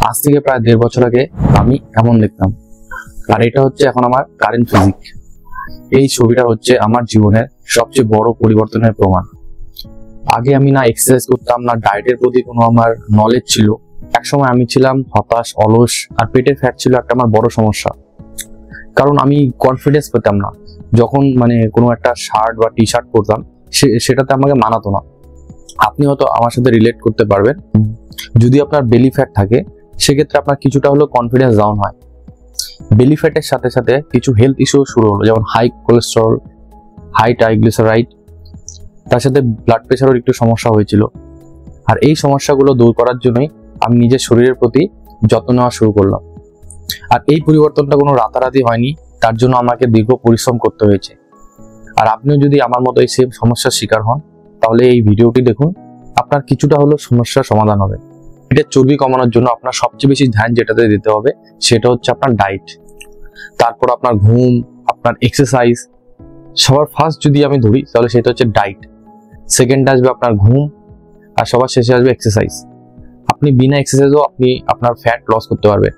আজ থেকে প্রায় 1.5 বছর আগে আমি এমন দেখতাম, আর এটা হচ্ছে এখন আমার কারেন্ট ফিজিক। এই ছবিটা হচ্ছে আমার জীবনের সবচেয়ে বড় পরিবর্তনের প্রমাণ। আগে আমি না এক্সারসাইজ করতাম, না ডায়েটের প্রতি কোনো আমার নলেজ ছিল। একসময় আমি ছিলাম হতাশ, অলস, আর পেটের ফ্যাট ছিল একটা আমার বড় সমস্যা। কারণ আমি কনফিডেন্স পেতাম না যখন কোনো একটা শার্ট বা টি শার্ট পরতাম, সেটাতে আমাকে মানাতো না। আপনি হয়তো আমার সাথে রিলেট করতে পারবেন। যদি আপনার বেলি ফ্যাট থাকে, সেক্ষেত্রে আপনার কিছুটা হলেও কনফিডেন্স ডাউন হয়। বেলি ফ্যাটের সাথে সাথে কিছু হেলথ ইস্যু শুরু হলো, যেমন হাই কোলেস্টেরল, হাই ট্রাইগ্লিসারাইড, তার সাথে ব্লাড প্রেশারের একটু সমস্যা হয়েছিল। আর এই সমস্যাগুলো দূর করার জন্যই আমি নিজের শরীরের প্রতি যত্ন নেওয়া শুরু করলাম। আর এই পরিবর্তনটা কোনো রাতারাতি হয়নি, তার জন্য আমাকে দীর্ঘ পরিশ্রম করতে হয়েছে। আর আপনিও যদি আমার মতো এই সেম সমস্যার শিকার হন, তাহলে এই ভিডিওটি দেখুন, আপনার কিছুটা হলেও সমস্যার সমাধান হবে। পেটের চর্বি কমানোর জন্য আপনার সবচেয়ে বেশি ধ্যান যেটাতে দিতে হবে, সেটা হচ্ছে আপনার ডায়েট। তারপর আপনার ঘুম, আপনার এক্সারসাইজ। সবার ফার্স্ট যদি আমি ধরি, তাহলে সেটা হচ্ছে ডায়েট। সেকেন্ড আসবে আপনার ঘুম, আর সবার শেষে আসবে এক্সারসাইজ। আপনি বিনা এক্সারসাইজও আপনি আপনার ফ্যাট লস করতে পারবেন।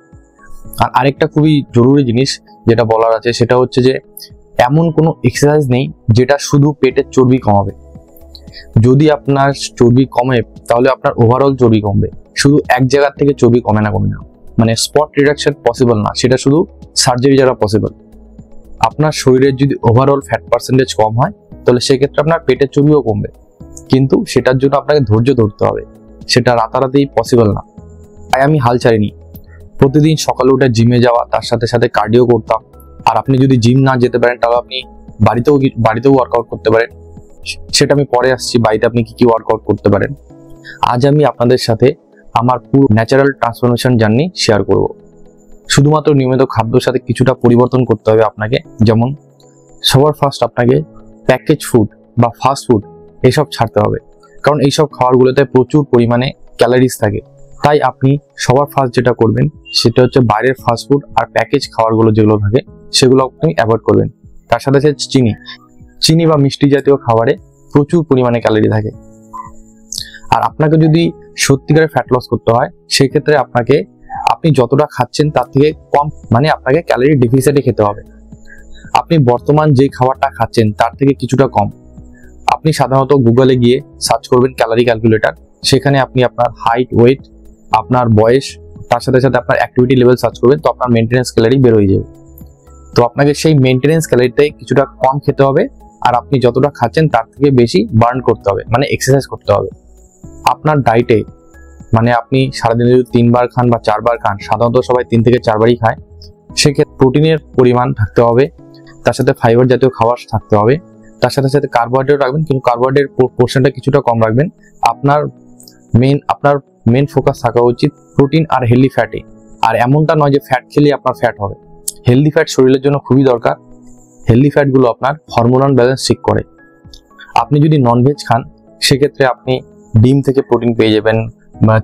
আর আরেকটা খুবই জরুরি জিনিস যেটা বলার আছে, সেটা হচ্ছে যে এমন কোনো এক্সারসাইজ নেই যেটা শুধু পেটের চর্বি কমাবে। যদি আপনার চর্বি কমে, তাহলে আপনার ওভারঅল চর্বি কমবে। শুধু এক জায়গা থেকে চর্বি কমে না। স্পট রিডাকশন পসিবল না, সেটা শুধু সার্জারি দ্বারা পসিবল। আপনার শরীরের যদি ওভারঅল ফ্যাট পার্সেন্টেজ কম হয়, তাহলে সেক্ষেত্রে আপনার পেটের চর্বিও কমবে। কিন্তু সেটার জন্য আপনাকে ধৈর্য ধরতে হবে, সেটা রাতারাতি পসিবল না। তাই আমি হাল ছাড়িনি। প্রতিদিন সকালে উঠে জিমে যাওয়া, তার সাথে সাথে কার্ডিও করতাম। আর আপনি যদি জিম না যেতে পারেন, তাহলে আপনি বাড়িতেও ওয়ার্কআউট করতে পারেন। সেটা আমি পরে আসছি, বাড়িতে আপনি কি ওয়ার্কআউট করতে পারেন। আজ আমি আপনাদের সাথে আমার পুরো ন্যাচারাল ট্রান্সফরমেশন জার্নি শেয়ার করব। শুধুমাত্র নিয়মিত খাদ্যের সাথে কিছুটা পরিবর্তন করতে হবে আপনাকে। যেমন সবার ফার্স্ট আপনাকে প্যাকেজ ফুড বা ফাস্ট ফুড এসব ছাড়তে হবে, কারণ এইসব খাবারগুলোতে প্রচুর পরিমাণে ক্যালোরিজ থাকে। তাই আপনি সবার ফার্স্ট যেটা করবেন, সেটা হচ্ছে বাইরের ফাস্ট ফুড আর প্যাকেজ খাবারগুলো যেগুলো থাকে, সেগুলো আপনি অ্যাভয়েড করবেন। তার সাথে সাথে চিনি বা মিষ্টি জাতীয় খাবারে প্রচুর পরিমাণে ক্যালোরি থাকে। আর আপনাকে যদি সত্যিকারের ফ্যাট লস করতে হয়, সেক্ষেত্রে আপনি যতটা খাচ্ছেন তার থেকে কম, আপনাকে ক্যালোরি ডেফিসিটে খেতে হবে। আপনি বর্তমান যে খাবারটা খাচ্ছেন তার থেকে কিছুটা কম। আপনি সাধারণত গুগলে গিয়ে সার্চ করবেন ক্যালোরি ক্যালকুলেটর। সেখানে আপনি আপনার হাইট, ওয়েট, আপনার বয়স, তার সাথে সাথে আপনার অ্যাক্টিভিটি লেভেল সার্চ করবেন, তো আপনার মেনটেন্যান্স ক্যালোরি বের হয়ে যাবে। তো আপনাকে সেই মেনটেন্যান্স ক্যালোরিটাই কিছুটা কম খেতে হবে। আর আপনি যতটা খাচ্ছেন তার থেকে বেশি বার্ন করতে হবে, এক্সারসাইজ করতে হবে। আপনার ডায়েটে আপনি সারাদিনে যদি 3 বার খান বা 4 বার খান, সাধারণত সবাই 3 থেকে 4 বারই খায়, সেক্ষেত্রে প্রোটিনের পরিমাণ থাকতে হবে, তার সাথে ফাইবার জাতীয় খাবার থাকতে হবে, তার সাথে সাথে কার্বোহাইড্রেট রাখবেন, কিন্তু কার্বোহাইড্রেট পোর্শনটা কিছুটা কম রাখবেন। আপনার মেন ফোকাস থাকা উচিত প্রোটিন আর হেলদি ফ্যাটে। আর এমনটা নয় যে ফ্যাট খেলে আপনার ফ্যাট হবে। হেলদি ফ্যাট শরীরের জন্য খুবই দরকার। হেলদি ফ্যাটগুলো আপনার হরমোনাল ব্যালেন্স ঠিক করে। আপনি যদি ননভেজ খান, সেক্ষেত্রে আপনি ডিম থেকে প্রোটিন পেয়ে যাবেন,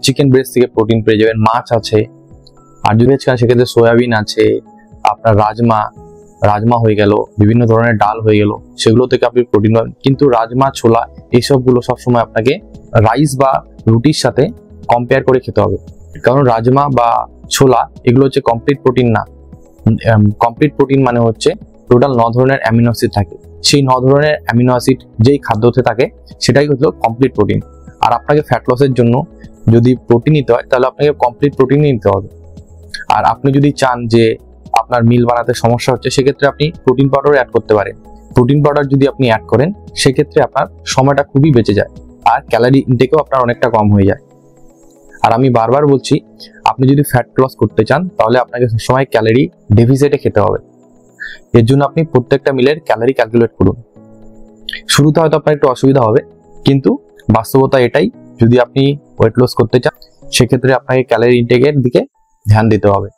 চিকেন ব্রেস্ট থেকে প্রোটিন পেয়ে যাবেন, মাছ আছে। আর যদি ভেজ খান, সেক্ষেত্রে সয়াবিন আছে, আপনার রাজমা হয়ে গেল, বিভিন্ন ধরনের ডাল হয়ে গেল, সেগুলো থেকে আপনি প্রোটিন পাবেন। কিন্তু রাজমা, ছোলা এইসবগুলো সবসময় আপনাকে রাইস বা রুটির সাথে কম্পেয়ার করে খেতে হবে, কারণ রাজমা বা ছোলা এগুলো হচ্ছে কমপ্লিট প্রোটিন না। কমপ্লিট প্রোটিন হচ্ছে টোটাল 9 ধরনের অ্যামিনো অ্যাসিড থাকে। সেই 9 ধরনের অ্যামিনো অ্যাসিড যেই খাদ্যতে থাকে, সেটাই হলো কমপ্লিট প্রোটিন। আর আপনাকে ফ্যাট লসের জন্য যদি প্রোটিন নিতে হয়, তাহলে আপনাকে কমপ্লিট প্রোটিন নিতে হবে। আর আপনি যদি চান যে আপনার মিল বানাতে সমস্যা হচ্ছে, সেক্ষেত্রে আপনি প্রোটিন পাউডার অ্যাড করতে পারেন। প্রোটিন পাউডার যদি আপনি অ্যাড করেন, সেক্ষেত্রে আপনার সময়টা খুবই বেঁচে যায়, আর ক্যালোরি ইনটেকও আপনার অনেকটা কম হয়ে যায়। আর আমি বারবার বলছি, আপনি যদি ফ্যাট লস করতে চান, তাহলে আপনাকে সবসময় ক্যালোরি ডেফিসিটে খেতে হবে। এর জন্য আপনি প্রত্যেকটা মিলের ক্যালোরি ক্যালকুলেট করুন। শুরুতে হয়তো আপনার একটু অসুবিধা হবে, কিন্তু বাস্তবতা এটাই, যদি আপনি ওয়েট লস করতে চান, সেক্ষেত্রে আপনাকে ক্যালোরি ইনটেকের দিকে ধ্যান দিতে হবে।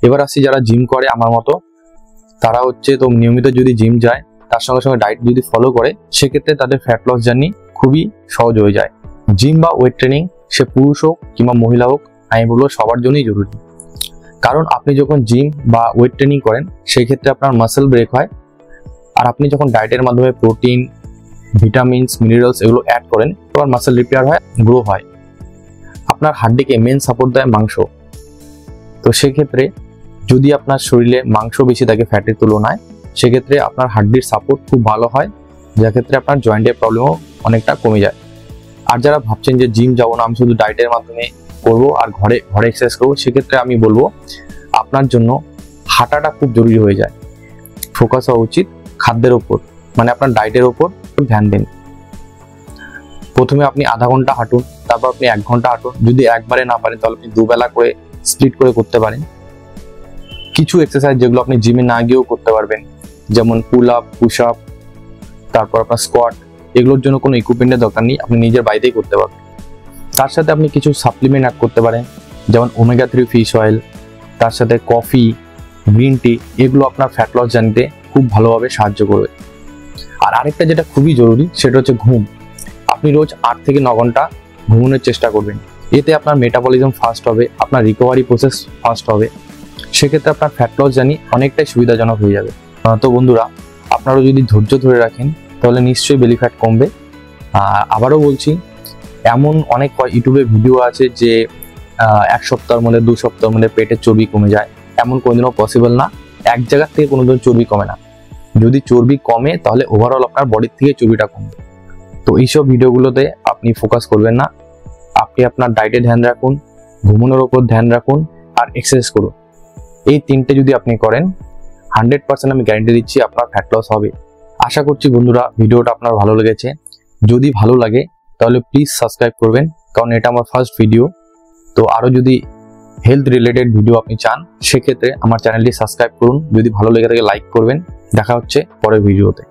এবার আসছি যারা জিম করে আমার মতো, তারা তো নিয়মিত যদি জিম যায়, তার সঙ্গে সঙ্গে ডায়েট যদি ফলো করে, সেক্ষেত্রে তাদের ফ্যাট লস জার্নি খুবই সহজ হয়ে যায়। জিম বা ওয়েট ট্রেনিং, সে পুরুষ হোক কিংবা মহিলা হোক, আমি বলবো সবার জন্যই জরুরি। কারণ আপনি যখন জিম বা ওয়েট ট্রেনিং করেন, সেই ক্ষেত্রে আপনার মাসেল ব্রেক হয়। আর আপনি যখন ডায়েটের মাধ্যমে প্রোটিন, ভিটামিনস, মিনারেলস এগুলো অ্যাড করেন, তোমার মাসেল রিপেয়ার হয়, গ্রো হয়। আপনার হাড্ডিকে মেন সাপোর্ট দেয় মাংস। তো সেক্ষেত্রে যদি আপনার শরীরে মাংস বেশি থাকে ফ্যাটের তুলনায়, সেক্ষেত্রে আপনার হাড্ডির সাপোর্ট খুব ভালো হয়, যার ক্ষেত্রে আপনার জয়েন্টের প্রবলেমও অনেকটা কমে যায়। আর যারা ভাবছেন যে জিম যাবো না, আমি শুধু ডায়েটের মাধ্যমে করবো আর ঘরে এক্সারসাইজ করবো, সেক্ষেত্রে আমি বলবো আপনার জন্য হাঁটাটা খুব জরুরি হয়ে যায়। ফোকাস হওয়া উচিত খাদ্যের ওপর, মানে আপনার ডায়েটের ওপর ধ্যান দিন। প্রথমে আপনি আধা ঘন্টা হাঁটুন, তারপর আপনি 1 ঘন্টা হাঁটুন। যদি একবারে না পারেন তাহলে আপনি দুবেলা করে স্প্লিট করে করতে পারেন। কিছু এক্সারসাইজ যেগুলো আপনি জিমে না গিয়েও করতে পারবেন, যেমন পুল আপ, পুশ আপ, তারপর আপনার স্কোয়াট, এগুলোর জন্য কোনো ইকুইপমেন্টের দরকার নেই, আপনি নিজের বাড়িতেই করতে পারবেন। তার সাথে আপনি কিছু সাপ্লিমেন্ট অ্যাড করতে পারেন, যেমন ওমেগা 3 ফিশ অয়েল, তার সাথে কফি, গ্রিন টি, এগুলো আপনার ফ্যাট লস জানতে খুব ভালোভাবে সাহায্য করবে। আর আরেকটা যেটা খুবই জরুরি, সেটা হচ্ছে ঘুম। আপনি রোজ 8 থেকে 9 ঘন্টা ঘুমানোর চেষ্টা করবেন। এতে আপনার মেটাবলিজম ফাস্ট হবে, আপনার রিকভারি প্রসেস ফাস্ট হবে, সেক্ষেত্রে আপনার ফ্যাট লস জার্নি অনেকটাই সুবিধাজনক হয়ে যাবে। তো বন্ধুরা, আপনারাও যদি ধৈর্য ধরে রাখেন তাহলে নিশ্চয়ই বেলি ফ্যাট কমবে। আবারও বলছি, এমন অনেক ইউটিউবে ভিডিও আছে যে 1 সপ্তাহের মধ্যে 2 সপ্তাহের মধ্যে পেটের চর্বি কমে যায়, এমন কোনোদিনও পসিবল না। এক জায়গা থেকে কোনোদিন চর্বি কমে না। যদি চর্বি কমে তাহলে ওভারঅল আপনার বডির থেকে চর্বিটা কমবে। তো এইসব ভিডিওগুলোতে আপনি ফোকাস করবেন না, আপনি আপনার ডায়েটে ধ্যান রাখুন, ঘুমানোর ওপর ধ্যান রাখুন, আর এক্সারসাইজ করুন। এই 3টে যদি আপনি করেন, 100% আমি গ্যারান্টি দিচ্ছি আপনার ফ্যাট লস হবে। আশা করছি বন্ধুরা ভিডিওটা আপনার ভালো লেগেছে। যদি ভালো লাগে তাহলে প্লিজ সাবস্ক্রাইব করবেন, কারণ এটা আমার ফার্স্ট ভিডিও। তো আরও যদি হেলথ রিলেটেড ভিডিও আপনি চান, সেক্ষেত্রে আমার চ্যানেলটি সাবস্ক্রাইব করুন। যদি ভালো লেগে থাকে লাইক করবেন। দেখা হচ্ছে পরের ভিডিওতে।